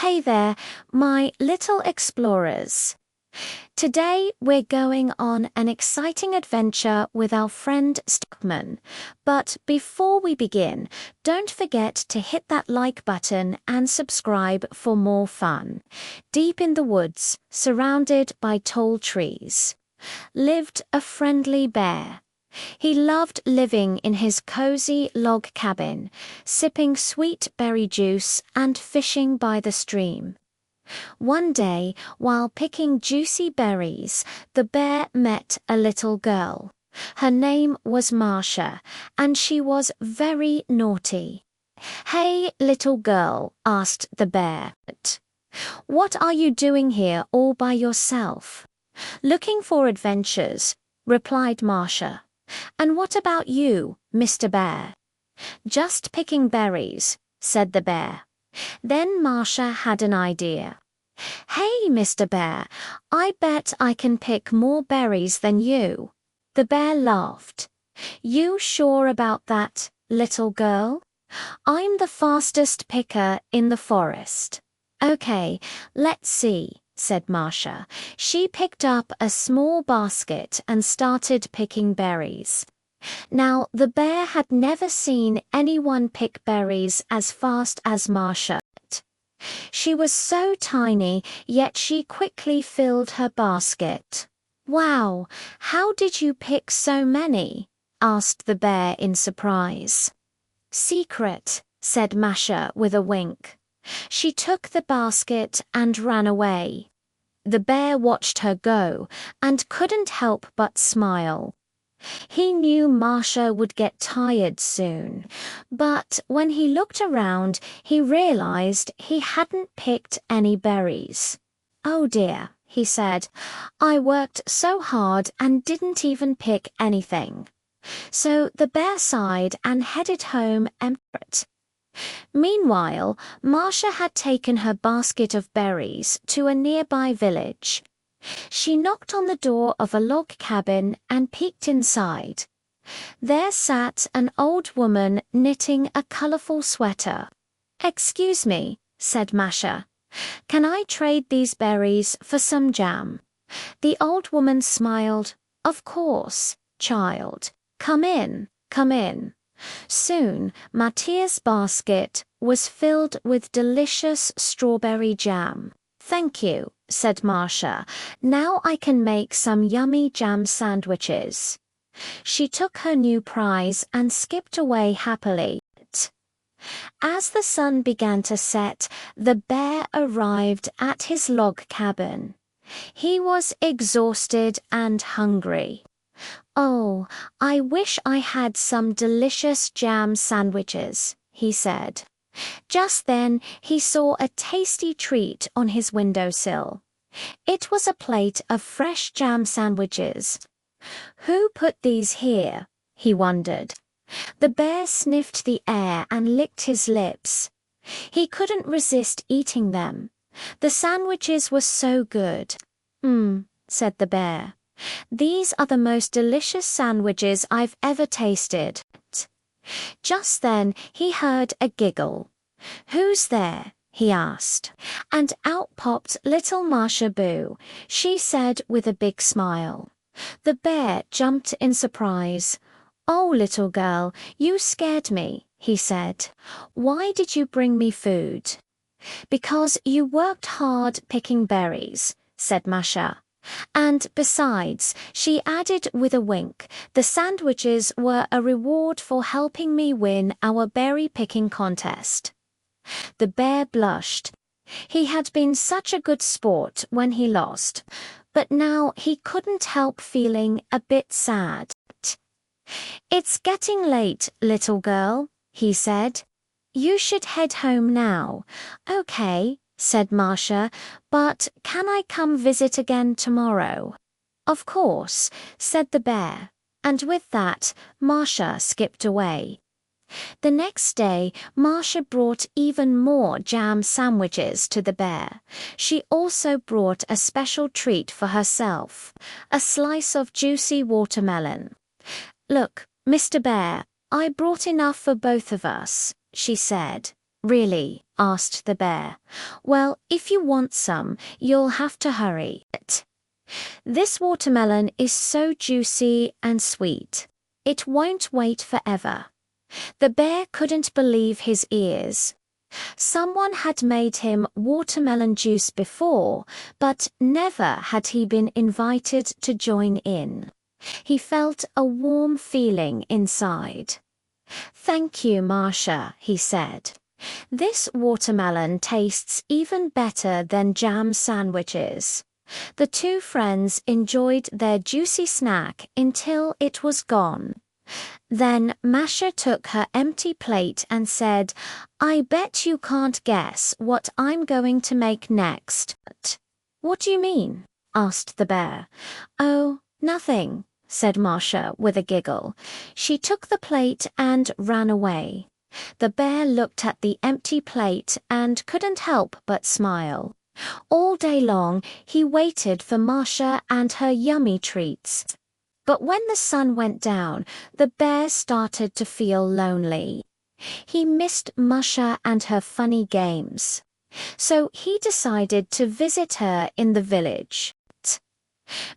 Hey there, my little explorers. Today we're going on an exciting adventure with our friend Stockman. But before we begin, don't forget to hit that like button and subscribe for more fun. Deep in the woods, surrounded by tall trees, lived a friendly bear. He loved living in his cozy log cabin, sipping sweet berry juice and fishing by the stream. One day, while picking juicy berries, the bear met a little girl. Her name was Marcia, and she was very naughty. "Hey, little girl," asked the bear, "what are you doing here all by yourself?" "Looking for adventures," replied Marcia. "And what about you, Mr. Bear?" "Just picking berries," said the bear. Then Marcia had an idea. "Hey, Mr. Bear, I bet I can pick more berries than you." The bear laughed. "You sure about that, little girl? I'm the fastest picker in the forest." "Okay, let's see," said Marcia. She picked up a small basket and started picking berries. Now, the bear had never seen anyone pick berries as fast as Marcia. She was so tiny, yet she quickly filled her basket. "Wow, how did you pick so many?" asked the bear in surprise. "Secret," said Masha with a wink. She took the basket and ran away. The bear watched her go and couldn't help but smile. He knew Marcia would get tired soon, but when he looked around, he realized he hadn't picked any berries. "Oh dear," he said, "I worked so hard and didn't even pick anything." So the bear sighed and headed home empty. Meanwhile, Marcia had taken her basket of berries to a nearby village. She knocked on the door of a log cabin and peeked inside. There sat an old woman knitting a colorful sweater. "Excuse me," said Masha. "Can I trade these berries for some jam?" The old woman smiled. "Of course, child. Come in, come in." Soon, Matthias' basket was filled with delicious strawberry jam. "Thank you," said Marcia. "Now I can make some yummy jam sandwiches." She took her new prize and skipped away happily. As the sun began to set, the bear arrived at his log cabin. He was exhausted and hungry. "Oh, I wish I had some delicious jam sandwiches," he said. Just then he saw a tasty treat on his windowsill. It was a plate of fresh jam sandwiches. "Who put these here?" he wondered. The bear sniffed the air and licked his lips. He couldn't resist eating them. The sandwiches were so good. Said the bear. "These are the most delicious sandwiches I've ever tasted." Just then he heard a giggle. "Who's there?" he asked. And out popped little Marcia Boo. She said with a big smile. The bear jumped in surprise. "Oh, little girl, you scared me," he said. "Why did you bring me food?" "Because you worked hard picking berries," said Masha. "And besides," she added with a wink, "the sandwiches were a reward for helping me win our berry picking contest." The bear blushed. He had been such a good sport when he lost, but now he couldn't help feeling a bit sad. "It's getting late, little girl," he said. "You should head home now." "Okay," said Marcia, "but can I come visit again tomorrow?" "Of course," said the bear, and with that, Marcia skipped away. The next day, Marcia brought even more jam sandwiches to the bear. She also brought a special treat for herself, a slice of juicy watermelon. "Look, Mr. Bear, I brought enough for both of us," she said. "Really." asked the bear. "Well, if you want some, you'll have to hurry. This watermelon is so juicy and sweet. It won't wait forever." The bear couldn't believe his ears. Someone had made him watermelon juice before, but never had he been invited to join in. He felt a warm feeling inside. "Thank you, Marcia," he said. "This watermelon tastes even better than jam sandwiches." The two friends enjoyed their juicy snack until it was gone. Then Masha took her empty plate and said, "I bet you can't guess what I'm going to make next." "What do you mean?" asked the bear. "Oh, nothing," said Masha with a giggle. She took the plate and ran away. The bear looked at the empty plate and couldn't help but smile. All day long he waited for Masha and her yummy treats. But when the sun went down, the bear started to feel lonely. He missed Masha and her funny games. So he decided to visit her in the village.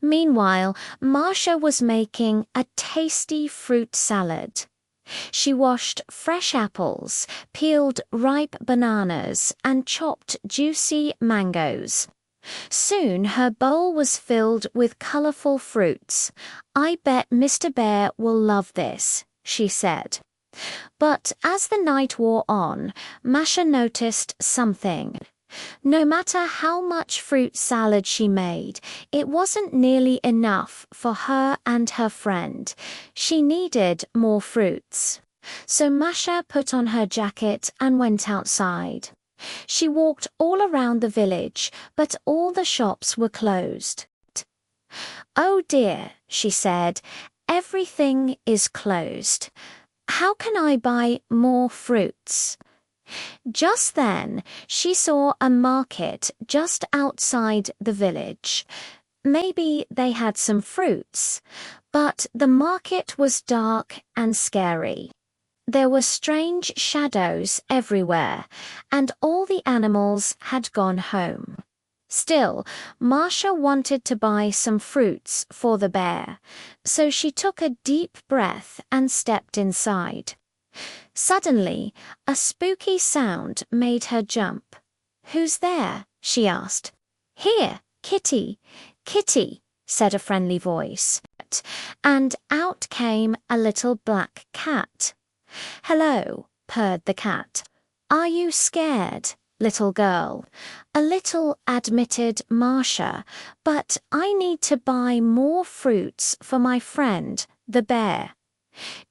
Meanwhile, Masha was making a tasty fruit salad. She washed fresh apples, peeled ripe bananas, and chopped juicy mangoes. Soon her bowl was filled with colorful fruits. "I bet Mr. Bear will love this," she said. But as the night wore on, Masha noticed something. No matter how much fruit salad she made, it wasn't nearly enough for her and her friend. She needed more fruits. So Masha put on her jacket and went outside. She walked all around the village, but all the shops were closed. "Oh dear," she said, "everything is closed. How can I buy more fruits?" Just then, she saw a market just outside the village. Maybe they had some fruits, but the market was dark and scary. There were strange shadows everywhere, and all the animals had gone home. Still, Masha wanted to buy some fruits for the bear, so she took a deep breath and stepped inside. Suddenly, a spooky sound made her jump. "Who's there?" she asked. "Here, Kitty, Kitty," said a friendly voice, and out came a little black cat. "Hello," purred the cat. "Are you scared, little girl?" "A little," admitted Masha, "but I need to buy more fruits for my friend, the bear.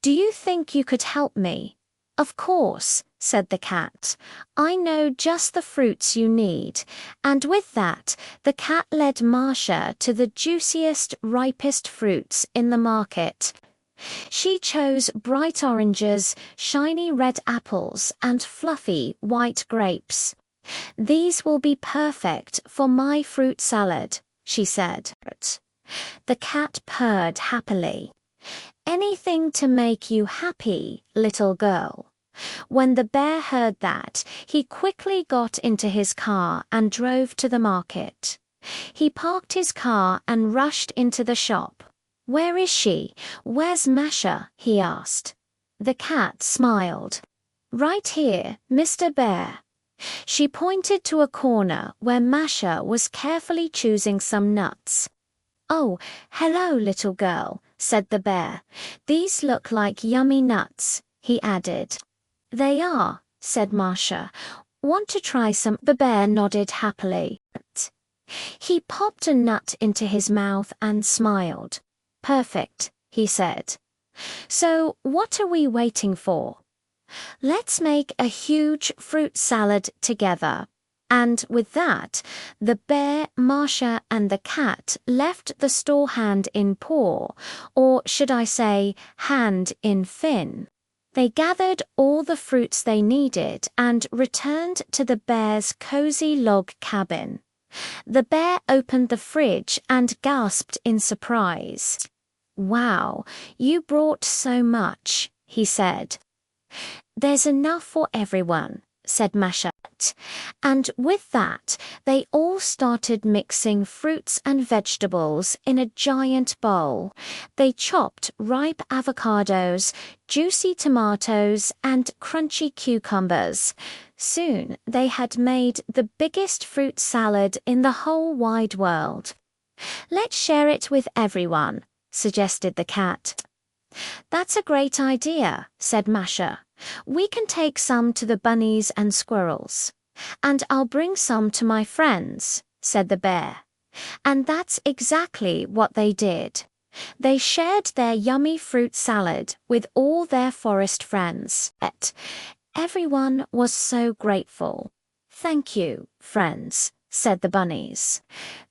Do you think you could help me?" "Of course," said the cat. "I know just the fruits you need." And with that, the cat led Masha to the juiciest, ripest fruits in the market. She chose bright oranges, shiny red apples, and fluffy white grapes. "These will be perfect for my fruit salad," she said. The cat purred happily. "Anything to make you happy, little girl." When the bear heard that, he quickly got into his car and drove to the market. He parked his car and rushed into the shop. "Where is she? Where's Masha?" he asked. The cat smiled. "Right here, Mr. Bear." She pointed to a corner where Masha was carefully choosing some nuts. "Oh, hello, little girl," said the bear. "These look like yummy nuts," he added. "They are," said Masha. "Want to try some?" The bear nodded happily. He popped a nut into his mouth and smiled. "Perfect," he said. "So what are we waiting for? Let's make a huge fruit salad together." And with that, the bear, Masha, and the cat left the store hand in paw, or should I say, hand in fin. They gathered all the fruits they needed and returned to the bear's cozy log cabin. The bear opened the fridge and gasped in surprise. "Wow, you brought so much," he said. "There's enough for everyone," said Masha. And with that, they all started mixing fruits and vegetables in a giant bowl. They chopped ripe avocados, juicy tomatoes, and crunchy cucumbers. Soon they had made the biggest fruit salad in the whole wide world. "Let's share it with everyone," suggested the cat. "That's a great idea," said Masha. "We can take some to the bunnies and squirrels." "And I'll bring some to my friends," said the bear. And that's exactly what they did. They shared their yummy fruit salad with all their forest friends. Everyone was so grateful. "Thank you, friends," said the bunnies.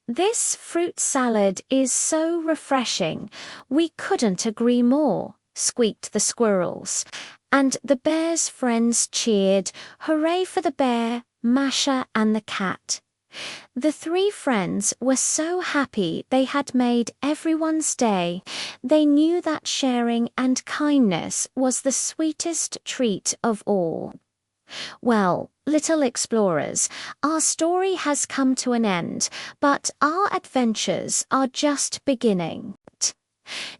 "This fruit salad is so refreshing. We couldn't agree more," squeaked the squirrels. And the bear's friends cheered, "Hooray for the bear, Masha, and the cat." The three friends were so happy they had made everyone's day. They knew that sharing and kindness was the sweetest treat of all. Well, little explorers, our story has come to an end, but our adventures are just beginning.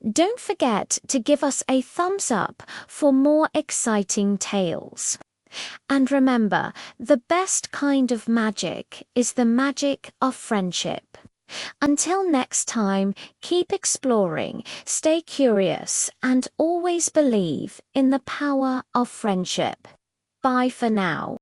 Don't forget to give us a thumbs up for more exciting tales. And remember, the best kind of magic is the magic of friendship. Until next time, keep exploring, stay curious, and always believe in the power of friendship. Bye for now.